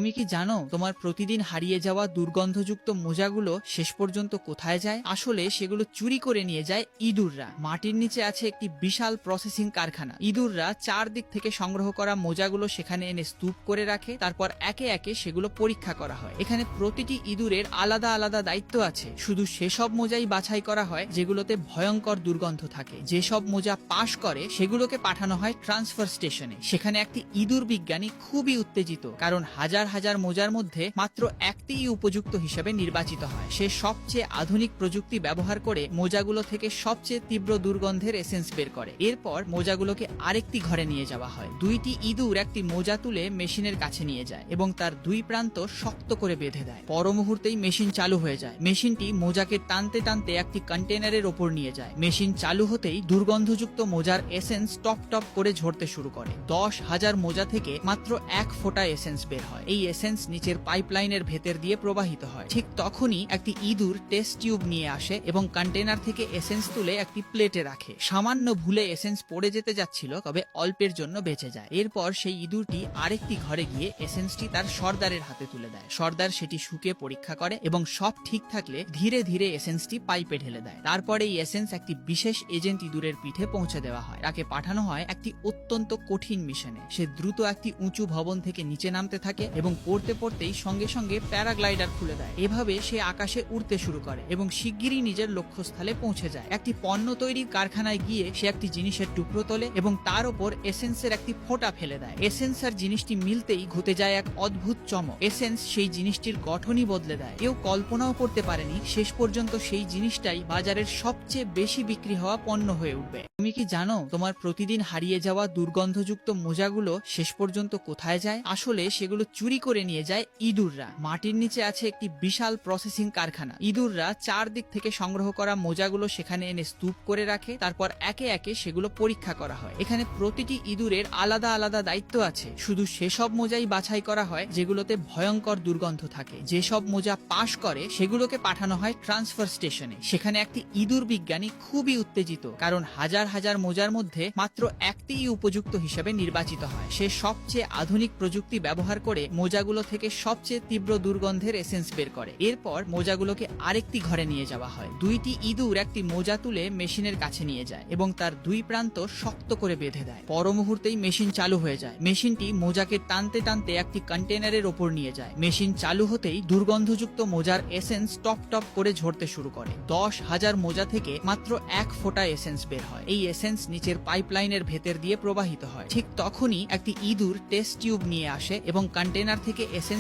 তুমি কি জানো তোমার প্রতিদিন হারিয়ে যাওয়া দুর্গন্ধযুক্ত মোজাগুলো শেষ পর্যন্ত কোথায় যায়? আসলে সেগুলো চুরি করে নিয়ে যায় ইঁদুররা। মাটির নিচে আছে একটি বিশাল প্রসেসিং কারখানা। ইঁদুররা চারদিক থেকে সংগ্রহ করা মোজাগুলো সেখানে এনে স্তূপ করে রাখে, তারপর একে একে সেগুলো পরীক্ষা করা হয়। এখানে প্রতিটি ইঁদুরের আলাদা আলাদা দায়িত্ব আছে। শুধু সেসব মোজাই বাছাই করা হয় যেগুলোতে ভয়ঙ্কর দুর্গন্ধ থাকে। যেসব মোজা পাশ করে সেগুলোকে পাঠানো হয় ট্রান্সফার স্টেশনে। সেখানে একটি ইঁদুর বিজ্ঞানী খুবই উত্তেজিত, কারণ হাজার হাজার মোজার মধ্যে মাত্র একটিই উপযুক্ত হিসেবে নির্বাচিত হয়। সে সবচেয়ে আধুনিক প্রযুক্তি ব্যবহার করে মোজাগুলো থেকে সবচেয়ে তীব্র দুর্গন্ধের এসেন্স বের করে। এরপর মোজাগুলোকে আরেকটি ঘরে নিয়ে যাওয়া হয়। দুইটি ইঁদুর একটি মোজা তুলে মেশিনের কাছে নিয়ে যায় এবং তার দুই প্রান্ত শক্ত করে বেঁধে দেয়। পর মুহূর্তেই মেশিন চালু হয়ে যায়। মেশিনটি মোজাকে টানতে টানতে একটি কন্টেনারের ওপর নিয়ে যায়। মেশিন চালু হতেই দুর্গন্ধযুক্ত মোজার এসেন্স টপ টপ করে ঝরতে শুরু করে। 10,000 মোজা থেকে মাত্র এক ফোঁটা এসেন্স বের হয়। এই এসেন্স নিচের পাইপলাইনের ভেতর দিয়ে প্রবাহিত হয়। ঠিক তখনই একটি ইঁদুর টেস্ট টিউব নিয়ে আসে এবং কন্টেনার থেকে এসেন্স তুলে একটি প্লেটে রাখে। সামান্য ভুলে এসেন্স পড়ে যেতে যাচ্ছিল, তবে অল্পের জন্য বেঁচে যায়। এরপর সেই ইঁদুরটি আরেকটি ঘরে গিয়ে এসেন্সটি তার সর্দারের হাতে তুলে দেয়। সর্দার সেটি শুকে পরীক্ষা করে এবং সব ঠিক থাকলে ধীরে ধীরে এসেন্সটি পাইপে ঢেলে দেয়। তারপরে এই এসেন্স একটি বিশেষ এজেন্ট ইঁদুরের পিঠে পৌঁছে দেওয়া হয়। তাকে পাঠানো হয় একটি অত্যন্ত কঠিন মিশনে। সে দ্রুত একটি উঁচু ভবন থেকে নিচে নামতে থাকে এবং পড়তে পড়তেই সঙ্গে সঙ্গে প্যারাগ্লাইডার খুলে দেয়। এভাবে সে আকাশে উড়তে শুরু করে এবং শিগগিরই নিজের লক্ষ্যস্থলে পৌঁছে যায়। একটি পণ্য তৈরির কারখানায় গিয়ে সে একটি জিনিসের টুকরো তোলে এবং তার উপর এসেন্সের একটি ফোঁটা ফেলে দেয়। এসেন্স আর জিনিসটি মিলতেই ঘটে যায় এক অদ্ভুত চমক। এসেন্স সেই জিনিসটির গঠনই বদলে দেয়। কেউ কল্পনাও করতে পারেনি শেষ পর্যন্ত সেই জিনিসটাই বাজারের সবচেয়ে বেশি বিক্রি হওয়া পণ্য হয়ে উঠবে। তুমি কি জানো তোমার প্রতিদিন হারিয়ে যাওয়া দুর্গন্ধযুক্ত মোজাগুলো শেষ পর্যন্ত কোথায় যায়? আসলে সেগুলো চুরি করে নিয়ে যায় ইঁদুররা। মাটির নিচে আছে একটি বিশাল প্রসেসিং কারখানা। ইঁদুররা চারদিক থেকে সংগ্রহ করা মোজাগুলো সেখানে এনে স্তূপ করে রাখে, তারপর একে একে সেগুলো পরীক্ষা করা হয়। এখানে প্রতিটি ইঁদুরের আলাদা আলাদা দায়িত্ব আছে। শুধু সেসব মোজাই বাছাই করা হয় যেগুলোতে ভয়ঙ্কর দুর্গন্ধ থাকে। যেসব মোজা পাশ করে সেগুলোকে পাঠানো হয় ট্রান্সফার স্টেশনে। সেখানে একটি ইঁদুর বিজ্ঞানী খুবই উত্তেজিত, কারণ হাজার হাজার মোজার মধ্যে মাত্র একটিই উপযুক্ত হিসেবে নির্বাচিত হয়। সে সবচেয়ে আধুনিক প্রযুক্তি ব্যবহার করে মোজাগুলো থেকে সবচেয়ে তীব্র দুর্গন্ধের এসেন্স বের করে। এরপর মোজাগুলোকে আরেকটি ঘরে নিয়ে যাওয়া হয়। দুইটি ইঁদুর একটি মোজা তুলে মেশিনের কাছে নিয়ে যায় এবং তার দুই প্রান্ত শক্ত করে বেঁধে দেয়। পর মুহূর্তেই মেশিন চালু হয়ে যায়। মেশিনটি মোজাকে টানতে টানতে একটি কন্টেনারের ওপর নিয়ে যায়। মেশিন চালু হতেই দুর্গন্ধযুক্ত মোজার এসেন্স টপ টপ করে ঝরতে শুরু করে। 10,000 মোজা থেকে মাত্র এক ফোঁটা এসেন্স বের হয়। এই এসেন্স নিচের পাইপলাইনের ভেতর দিয়ে প্রবাহিত হয়। ঠিক তখনই একটি ইঁদুর টেস্ট টিউব নিয়ে আসে এবং কন্টেনার থেকে এসেন্স